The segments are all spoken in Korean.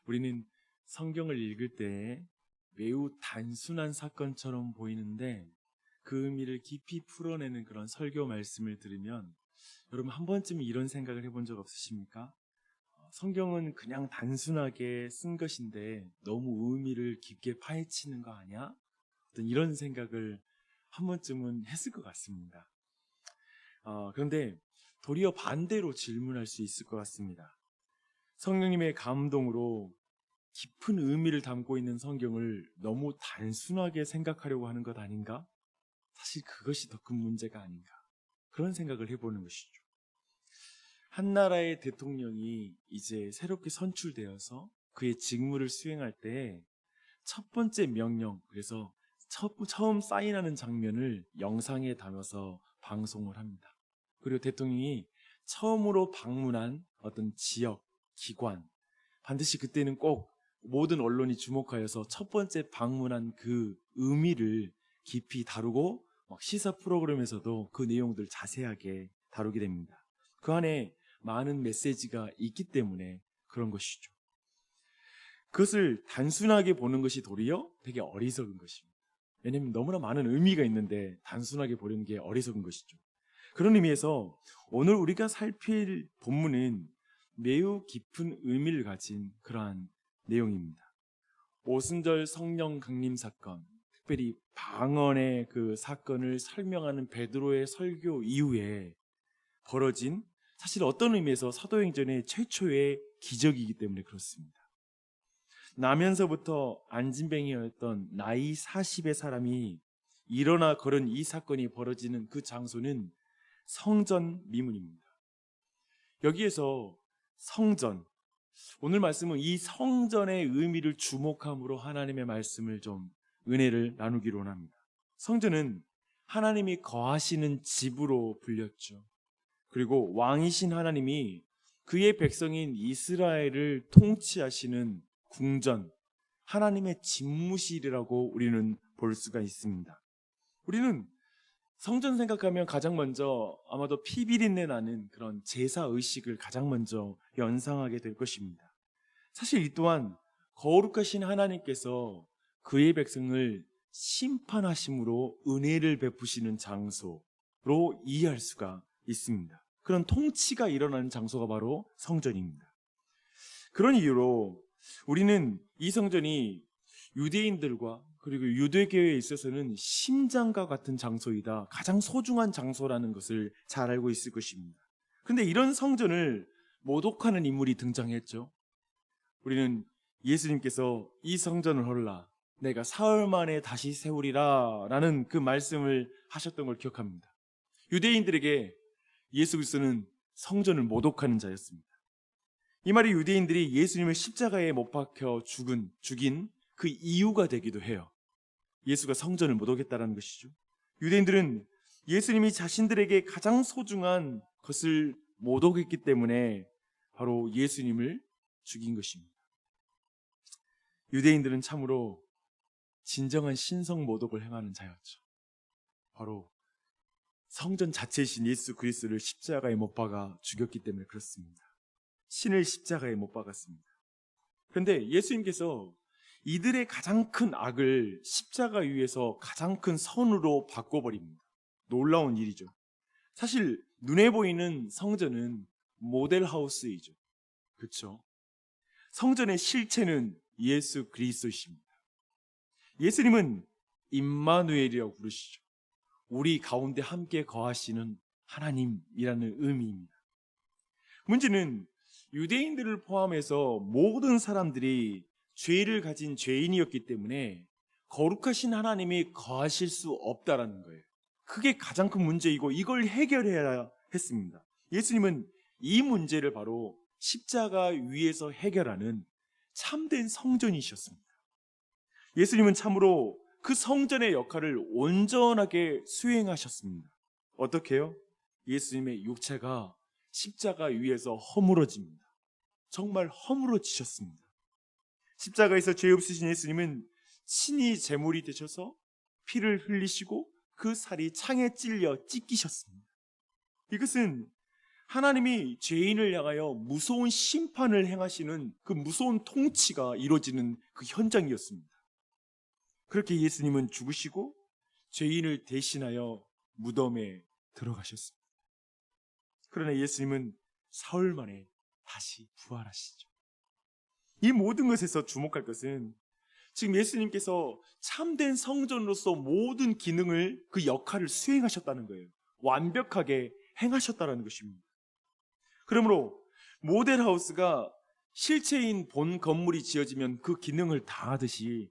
우리는 성경을 읽을 때 매우 단순한 사건처럼 보이는데 그 의미를 깊이 풀어내는 그런 설교 말씀을 들으면 여러분 한 번쯤 이런 생각을 해본 적 없으십니까? 성경은 그냥 단순하게 쓴 것인데 너무 의미를 깊게 파헤치는 거 아니야? 어떤 이런 생각을 한 번쯤은 했을 것 같습니다. 그런데 도리어 반대로 질문할 수 있을 것 같습니다. 성령님의 감동으로 깊은 의미를 담고 있는 성경을 너무 단순하게 생각하려고 하는 것 아닌가? 사실 그것이 더 큰 문제가 아닌가? 그런 생각을 해보는 것이죠. 한 나라의 대통령이 이제 새롭게 선출되어서 그의 직무를 수행할 때 첫 번째 명령, 그래서 처음 사인하는 장면을 영상에 담아서 방송을 합니다. 그리고 대통령이 처음으로 방문한 어떤 지역, 기관, 반드시 그때는 꼭 모든 언론이 주목하여서 첫 번째 방문한 그 의미를 깊이 다루고 시사 프로그램에서도 그 내용들 자세하게 다루게 됩니다. 그 안에 많은 메시지가 있기 때문에 그런 것이죠. 그것을 단순하게 보는 것이 도리어 되게 어리석은 것입니다. 왜냐하면 너무나 많은 의미가 있는데 단순하게 보는 게 어리석은 것이죠. 그런 의미에서 오늘 우리가 살필 본문은 매우 깊은 의미를 가진 그러한 내용입니다. 오순절 성령 강림 사건, 특별히 방언의 그 사건을 설명하는 베드로의 설교 이후에 벌어진 사실 어떤 의미에서 사도행전의 최초의 기적이기 때문에 그렇습니다. 나면서부터 안진뱅이였던 나이 40의 사람이 일어나 걸은 이 사건이 벌어지는 그 장소는 성전 미문입니다. 여기에서 성전, 오늘 말씀은 이 성전의 의미를 주목함으로 하나님의 말씀을 좀 은혜를 나누기로 합니다. 성전은 하나님이 거하시는 집으로 불렸죠. 그리고 왕이신 하나님이 그의 백성인 이스라엘을 통치하시는 궁전, 하나님의 집무실이라고 우리는 볼 수가 있습니다. 우리는 성전 생각하면 가장 먼저 아마도 피비린내 나는 그런 제사의식을 가장 먼저 연상하게 될 것입니다. 사실 이 또한 거룩하신 하나님께서 그의 백성을 심판하심으로 은혜를 베푸시는 장소로 이해할 수가 있습니다. 그런 통치가 일어나는 장소가 바로 성전입니다. 그런 이유로 우리는 이 성전이 유대인들과 그리고 유대교회에 있어서는 심장과 같은 장소이다, 가장 소중한 장소라는 것을 잘 알고 있을 것입니다. 그런데 이런 성전을 모독하는 인물이 등장했죠. 우리는 예수님께서 이 성전을 헐라 내가 사흘 만에 다시 세우리라 라는 그 말씀을 하셨던 걸 기억합니다. 유대인들에게 예수 그리스도는 성전을 모독하는 자였습니다. 이 말이 유대인들이 예수님을 십자가에 못 박혀 죽인 그 이유가 되기도 해요. 예수가 성전을 모독했다는 것이죠. 유대인들은 예수님이 자신들에게 가장 소중한 것을 모독했기 때문에 바로 예수님을 죽인 것입니다. 유대인들은 참으로 진정한 신성 모독을 행하는 자였죠. 바로 성전 자체이신 예수 그리스도를 십자가에 못 박아 죽였기 때문에 그렇습니다. 신을 십자가에 못 박았습니다. 그런데 예수님께서 이들의 가장 큰 악을 십자가 위에서 가장 큰 선으로 바꿔버립니다. 놀라운 일이죠. 사실 눈에 보이는 성전은 모델하우스이죠. 그렇죠? 성전의 실체는 예수 그리스도이십니다. 예수님은 임마누엘이라고 부르시죠. 우리 가운데 함께 거하시는 하나님이라는 의미입니다. 문제는 유대인들을 포함해서 모든 사람들이 죄를 가진 죄인이었기 때문에 거룩하신 하나님이 거하실 수 없다라는 거예요. 그게 가장 큰 문제이고 이걸 해결해야 했습니다. 예수님은 이 문제를 바로 십자가 위에서 해결하는 참된 성전이셨습니다. 예수님은 참으로 그 성전의 역할을 온전하게 수행하셨습니다. 어떻게요? 예수님의 육체가 십자가 위에서 허물어집니다. 정말 허물어지셨습니다. 십자가에서 죄 없으신 예수님은 친히 제물이 되셔서 피를 흘리시고 그 살이 창에 찔려 찢기셨습니다. 이것은 하나님이 죄인을 향하여 무서운 심판을 행하시는 그 무서운 통치가 이루어지는 그 현장이었습니다. 그렇게 예수님은 죽으시고 죄인을 대신하여 무덤에 들어가셨습니다. 그러나 예수님은 사흘 만에 다시 부활하시죠. 이 모든 것에서 주목할 것은 지금 예수님께서 참된 성전으로서 모든 기능을, 그 역할을 수행하셨다는 거예요. 완벽하게 행하셨다는 것입니다. 그러므로 모델하우스가 실체인 본 건물이 지어지면 그 기능을 다하듯이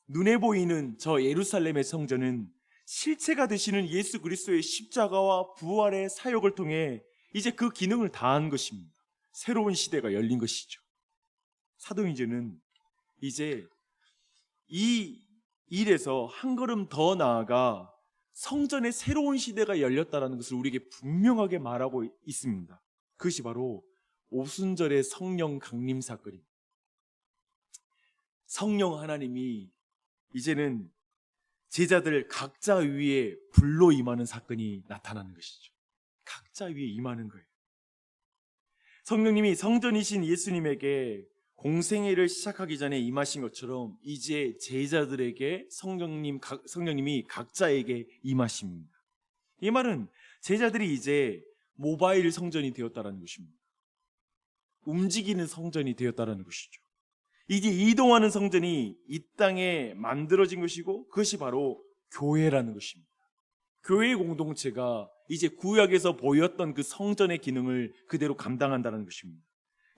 눈에 보이는 저 예루살렘의 성전은 실체가 되시는 예수 그리스도의 십자가와 부활의 사역을 통해 이제 그 기능을 다한 것입니다. 새로운 시대가 열린 것이죠. 사도행전은 이제 이 일에서 한 걸음 더 나아가 성전의 새로운 시대가 열렸다는 것을 우리에게 분명하게 말하고 있습니다. 그것이 바로 오순절의 성령 강림 사건입니다. 성령 하나님이 이제는 제자들 각자 위에 불로 임하는 사건이 나타나는 것이죠. 각자 위에 임하는 거예요. 성령님이 성전이신 예수님에게 공생애를 시작하기 전에 임하신 것처럼 이제 제자들에게 성령님이 각자에게 임하십니다. 이 말은 제자들이 이제 모바일 성전이 되었다는 것입니다. 움직이는 성전이 되었다는 것이죠. 이제 이동하는 성전이 이 땅에 만들어진 것이고 그것이 바로 교회라는 것입니다. 교회 공동체가 이제 구약에서 보였던 그 성전의 기능을 그대로 감당한다는 것입니다.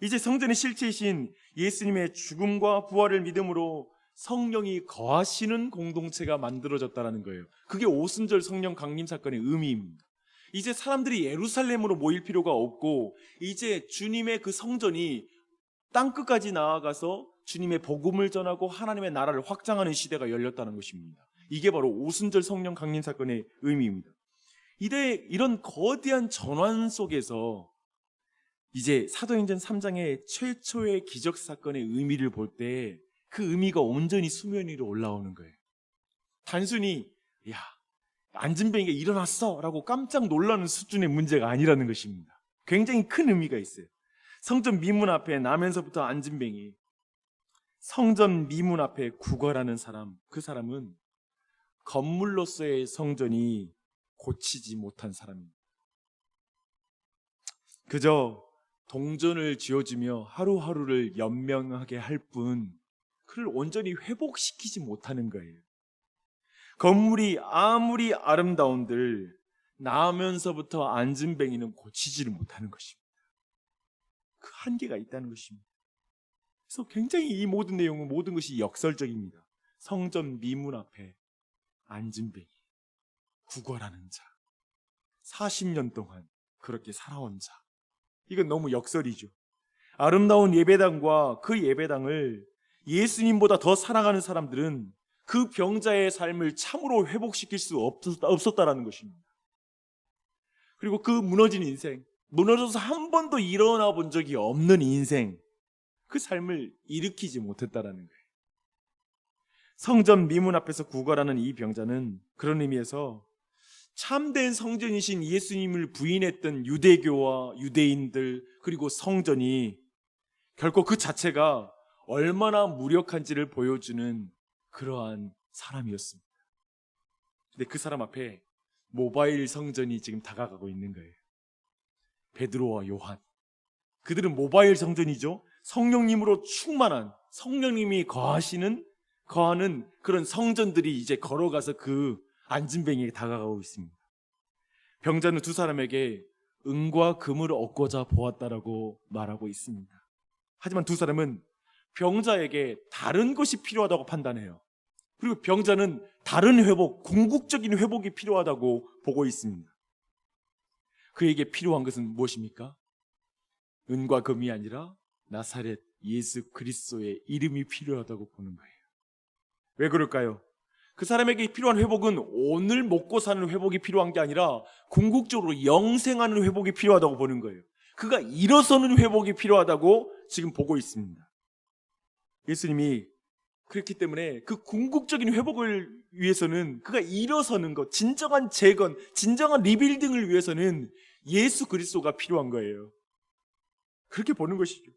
이제 성전의 실체이신 예수님의 죽음과 부활을 믿음으로 성령이 거하시는 공동체가 만들어졌다는 거예요. 그게 오순절 성령 강림 사건의 의미입니다. 이제 사람들이 예루살렘으로 모일 필요가 없고 이제 주님의 그 성전이 땅끝까지 나아가서 주님의 복음을 전하고 하나님의 나라를 확장하는 시대가 열렸다는 것입니다. 이게 바로 오순절 성령 강림 사건의 의미입니다. 이런 거대한 전환 속에서 이제 사도행전 3장의 최초의 기적 사건의 의미를 볼 때 그 의미가 온전히 수면 위로 올라오는 거예요. 단순히 야 안진뱅이가 일어났어 라고 깜짝 놀라는 수준의 문제가 아니라는 것입니다. 굉장히 큰 의미가 있어요. 성전 미문 앞에 나면서부터 안진뱅이, 성전 미문 앞에 구걸하는 사람, 그 사람은 건물로서의 성전이 고치지 못한 사람입니다. 그저 동전을 쥐어주며 하루하루를 연명하게 할 뿐 그를 온전히 회복시키지 못하는 거예요. 건물이 아무리 아름다운들 나면서부터 안진뱅이는 고치지를 못하는 것입니다. 그 한계가 있다는 것입니다. 그래서 굉장히 이 모든 내용은 모든 것이 역설적입니다. 성전 미문 앞에 안진뱅이, 구걸하는 자, 40년 동안 그렇게 살아온 자, 이건 너무 역설이죠. 아름다운 예배당과 그 예배당을 예수님보다 더 사랑하는 사람들은 그 병자의 삶을 참으로 회복시킬 수 없었다라는 것입니다. 그리고 그 무너진 인생, 무너져서 한 번도 일어나 본 적이 없는 인생, 그 삶을 일으키지 못했다라는 거예요. 성전 미문 앞에서 구걸하는 이 병자는 그런 의미에서 참된 성전이신 예수님을 부인했던 유대교와 유대인들 그리고 성전이 결코 그 자체가 얼마나 무력한지를 보여주는 그러한 사람이었습니다. 근데 그 사람 앞에 모바일 성전이 지금 다가가고 있는 거예요. 베드로와 요한, 그들은 모바일 성전이죠. 성령님으로 충만한, 성령님이 거하는 그런 성전들이 이제 걸어가서 그 안진뱅이에게 다가가고 있습니다. 병자는 두 사람에게 은과 금을 얻고자 보았다라고 말하고 있습니다. 하지만 두 사람은 병자에게 다른 것이 필요하다고 판단해요. 그리고 병자는 다른 회복, 궁극적인 회복이 필요하다고 보고 있습니다. 그에게 필요한 것은 무엇입니까? 은과 금이 아니라 나사렛 예수 그리스도의 이름이 필요하다고 보는 거예요. 왜 그럴까요? 그 사람에게 필요한 회복은 오늘 먹고 사는 회복이 필요한 게 아니라 궁극적으로 영생하는 회복이 필요하다고 보는 거예요. 그가 일어서는 회복이 필요하다고 지금 보고 있습니다. 예수님이 그렇기 때문에 그 궁극적인 회복을 위해서는 그가 일어서는 것, 진정한 재건, 진정한 리빌딩을 위해서는 예수 그리스도가 필요한 거예요. 그렇게 보는 것이죠.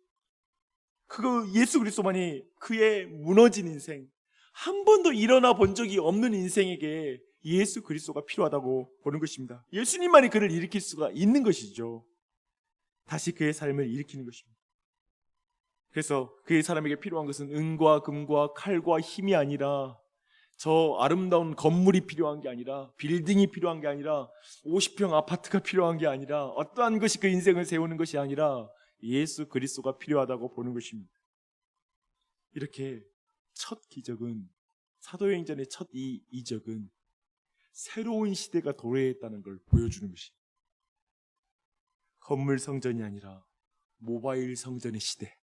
그거 예수 그리스도만이 그의 무너진 인생, 한 번도 일어나 본 적이 없는 인생에게 예수 그리스도가 필요하다고 보는 것입니다. 예수님만이 그를 일으킬 수가 있는 것이죠. 다시 그의 삶을 일으키는 것입니다. 그래서 그의 사람에게 필요한 것은 은과 금과 칼과 힘이 아니라, 저 아름다운 건물이 필요한 게 아니라, 빌딩이 필요한 게 아니라, 50평 아파트가 필요한 게 아니라, 어떠한 것이 그 인생을 세우는 것이 아니라 예수 그리스도가 필요하다고 보는 것입니다. 이렇게 첫 기적은, 사도행전의 첫 이적은 새로운 시대가 도래했다는 걸 보여주는 것입니다. 건물 성전이 아니라 모바일 성전의 시대.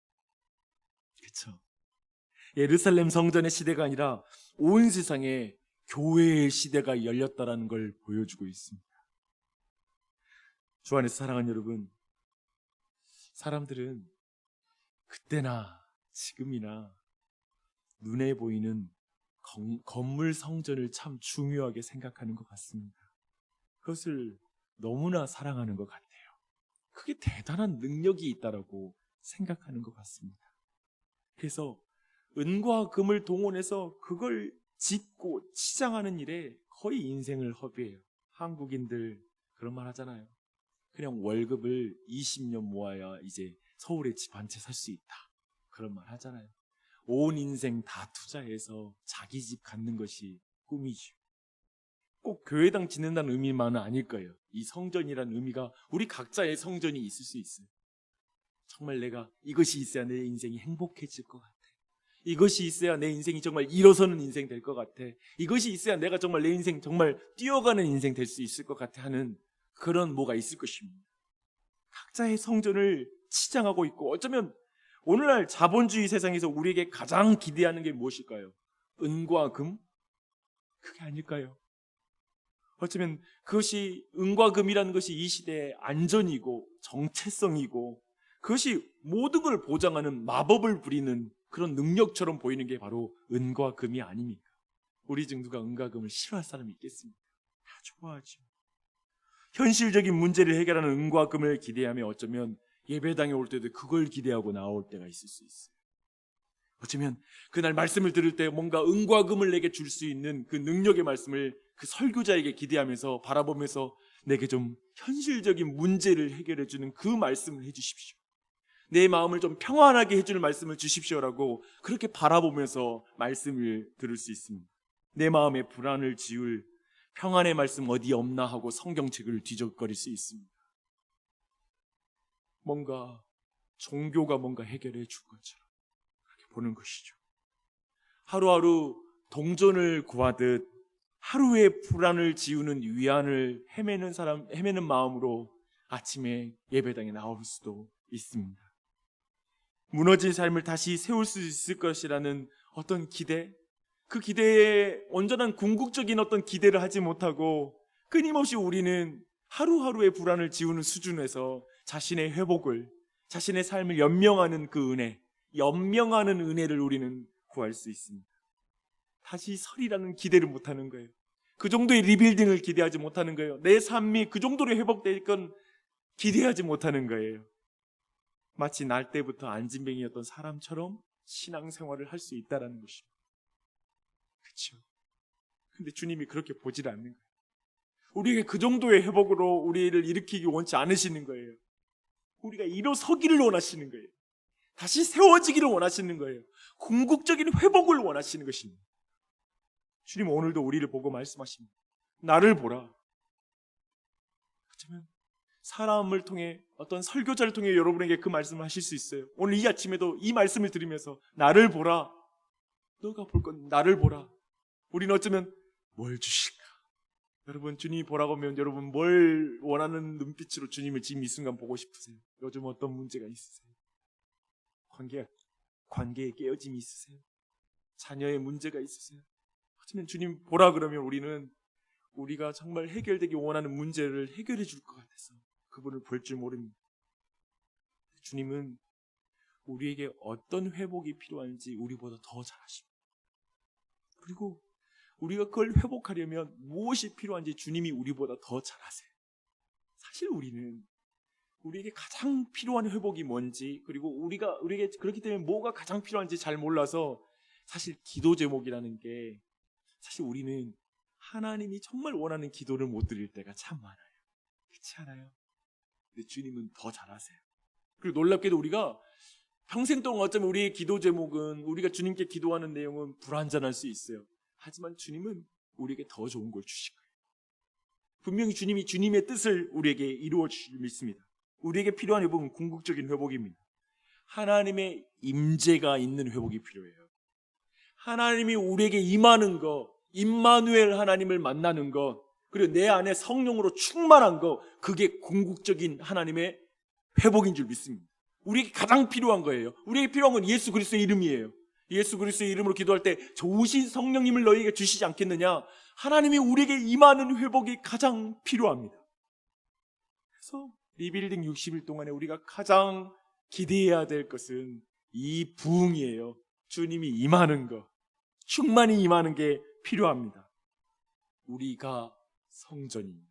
그렇죠? 예루살렘 성전의 시대가 아니라 온 세상에 교회의 시대가 열렸다는 걸 보여주고 있습니다. 주 안에서 사랑하는 여러분, 사람들은 그때나 지금이나 눈에 보이는 건물 성전을 참 중요하게 생각하는 것 같습니다. 그것을 너무나 사랑하는 것 같아요. 그게 대단한 능력이 있다라고 생각하는 것 같습니다. 그래서 은과 금을 동원해서 그걸 짓고 치장하는 일에 거의 인생을 허비해요. 한국인들 그런 말 하잖아요. 그냥 월급을 20년 모아야 이제 서울에 집 한 채 살 수 있다. 그런 말 하잖아요. 온 인생 다 투자해서 자기 집 갖는 것이 꿈이죠. 꼭 교회당 짓는다는 의미만은 아닐 거예요. 이 성전이라는 의미가 우리 각자의 성전이 있을 수 있어요. 정말 내가 이것이 있어야 내 인생이 행복해질 것 같아. 이것이 있어야 내 인생이 정말 일어서는 인생 될 것 같아. 이것이 있어야 내가 정말 내 인생 정말 뛰어가는 인생 될 수 있을 것 같아 하는 그런 뭐가 있을 것입니다. 각자의 성전을 치장하고 있고, 어쩌면 오늘날 자본주의 세상에서 우리에게 가장 기대하는 게 무엇일까요? 은과 금? 그게 아닐까요? 어쩌면 그것이, 은과 금이라는 것이 이 시대의 안전이고 정체성이고, 그것이 모든 걸 보장하는 마법을 부리는 그런 능력처럼 보이는 게 바로 은과 금이 아닙니까? 우리 중 누가 은과 금을 싫어할 사람이 있겠습니까? 다 좋아하죠. 현실적인 문제를 해결하는 은과 금을 기대하며 어쩌면 예배당에 올 때도 그걸 기대하고 나올 때가 있을 수 있어요. 어쩌면 그날 말씀을 들을 때 뭔가 은과 금을 내게 줄 수 있는 그 능력의 말씀을 그 설교자에게 기대하면서 바라보면서 내게 좀 현실적인 문제를 해결해 주는 그 말씀을 해주십시오. 내 마음을 좀 평안하게 해주는 말씀을 주십시오라고 그렇게 바라보면서 말씀을 들을 수 있습니다. 내 마음의 불안을 지울 평안의 말씀 어디 없나 하고 성경책을 뒤적거릴 수 있습니다. 뭔가 종교가 뭔가 해결해 줄 것처럼 그렇게 보는 것이죠. 하루하루 동전을 구하듯 하루의 불안을 지우는 위안을 헤매는 마음으로 아침에 예배당에 나올 수도 있습니다. 무너진 삶을 다시 세울 수 있을 것이라는 어떤 기대, 그 기대에 온전한 궁극적인 어떤 기대를 하지 못하고 끊임없이 우리는 하루하루의 불안을 지우는 수준에서 자신의 회복을, 자신의 삶을 연명하는 그 은혜, 연명하는 은혜를 우리는 구할 수 있습니다. 다시 설이라는 기대를 못하는 거예요. 그 정도의 리빌딩을 기대하지 못하는 거예요. 내 삶이 그 정도로 회복될 건 기대하지 못하는 거예요. 마치 날 때부터 안진뱅이였던 사람처럼 신앙생활을 할 수 있다는 것입니다. 그렇죠? 근데 주님이 그렇게 보질 않는 거예요. 우리에게 그 정도의 회복으로 우리를 일으키기 원치 않으시는 거예요. 우리가 일어서기를 원하시는 거예요. 다시 세워지기를 원하시는 거예요. 궁극적인 회복을 원하시는 것입니다. 주님 오늘도 우리를 보고 말씀하십니다. 나를 보라. 어쩌면 사람을 통해, 어떤 설교자를 통해 여러분에게 그 말씀을 하실 수 있어요. 오늘 이 아침에도 이 말씀을 들으면서 나를 보라. 너가 볼 건 나를 보라. 우리는 어쩌면 뭘 주실까? 여러분, 주님이 보라고 하면 여러분 뭘 원하는 눈빛으로 주님을 지금 이 순간 보고 싶으세요? 요즘 어떤 문제가 있으세요? 관계에 깨어짐이 있으세요? 자녀의 문제가 있으세요? 어쩌면 주님 보라 그러면 우리는 우리가 정말 해결되기 원하는 문제를 해결해 줄 것 같아서 그분을 볼 줄 모릅니다. 주님은 우리에게 어떤 회복이 필요한지 우리보다 더 잘 아십니다. 그리고 우리가 그걸 회복하려면 무엇이 필요한지 주님이 우리보다 더 잘 아세요. 사실 우리에게 가장 필요한 회복이 뭔지, 그리고 우리에게 그렇기 때문에 뭐가 가장 필요한지 잘 몰라서 사실 기도 제목이라는 게, 사실 우리는 하나님이 정말 원하는 기도를 못 드릴 때가 참 많아요. 그렇지 않아요? 근데 주님은 더 잘하세요. 그리고 놀랍게도 우리가 평생 동안 어쩌면 우리의 기도 제목은, 우리가 주님께 기도하는 내용은 불완전할 수 있어요. 하지만 주님은 우리에게 더 좋은 걸 주실 거예요. 분명히 주님이 주님의 뜻을 우리에게 이루어 주실 줄 믿습니다. 우리에게 필요한 회복은 궁극적인 회복입니다. 하나님의 임재가 있는 회복이 필요해요. 하나님이 우리에게 임하는 것, 임마누엘 하나님을 만나는 것, 그리고 내 안에 성령으로 충만한 것, 그게 궁극적인 하나님의 회복인 줄 믿습니다. 우리에게 가장 필요한 거예요. 우리에게 필요한 건 예수 그리스도의 이름이에요. 예수 그리스도의 이름으로 기도할 때 좋으신 성령님을 너희에게 주시지 않겠느냐. 하나님이 우리에게 임하는 회복이 가장 필요합니다. 그래서 리빌딩 60일 동안에 우리가 가장 기대해야 될 것은 이 부흥이에요. 주님이 임하는 것, 충만히 임하는 게 필요합니다. 우리가 성전입니다.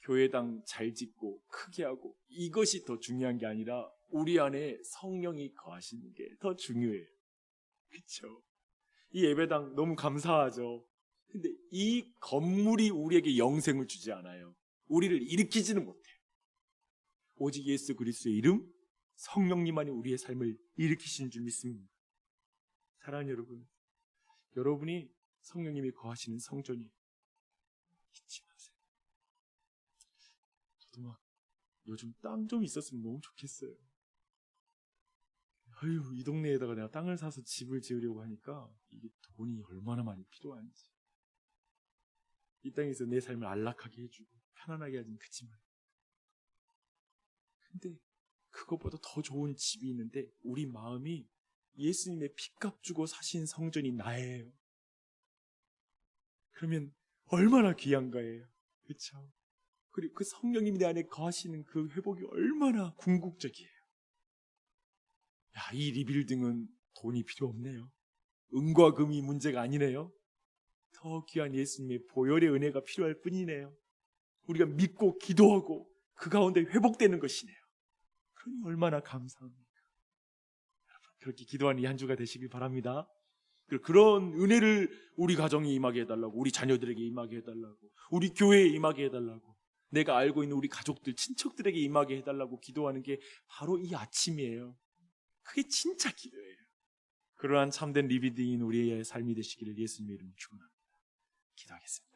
교회당 잘 짓고 크게 하고 이것이 더 중요한 게 아니라 우리 안에 성령이 거하시는 게 더 중요해요. 그렇죠? 이 예배당 너무 감사하죠. 근데 이 건물이 우리에게 영생을 주지 않아요. 우리를 일으키지는 못해요. 오직 예수 그리스도의 이름, 성령님만이 우리의 삶을 일으키시는 줄 믿습니다. 사랑하는 여러분, 여러분이 성령님이 거하시는 성전이 잊지 마세요. 저도 막 요즘 땅 좀 있었으면 너무 좋겠어요. 아유, 이 동네에다가 내가 땅을 사서 집을 지으려고 하니까 이게 돈이 얼마나 많이 필요한지. 이 땅에서 내 삶을 안락하게 해주고 편안하게 하긴 그치만, 근데 그것보다 더 좋은 집이 있는데 우리 마음이 예수님의 피값 주고 사신 성전이 나예요. 그러면 얼마나 귀한 거예요. 그렇죠? 그리고 그 성령님이 내 안에 거하시는 그 회복이 얼마나 궁극적이에요. 야, 이 리빌딩은 돈이 필요 없네요. 은과 금이 문제가 아니네요. 더 귀한 예수님의 보혈의 은혜가 필요할 뿐이네요. 우리가 믿고 기도하고 그 가운데 회복되는 것이네요. 그러니 얼마나 감사합니까? 여러분, 그렇게 기도하는 이 한 주가 되시길 바랍니다. 그런 은혜를 우리 가정에 임하게 해달라고, 우리 자녀들에게 임하게 해달라고, 우리 교회에 임하게 해달라고, 내가 알고 있는 우리 가족들, 친척들에게 임하게 해달라고 기도하는 게 바로 이 아침이에요. 그게 진짜 기도예요. 그러한 참된 리빌딩인 우리의 삶이 되시기를 예수님의 이름으로 축원합니다. 기도하겠습니다.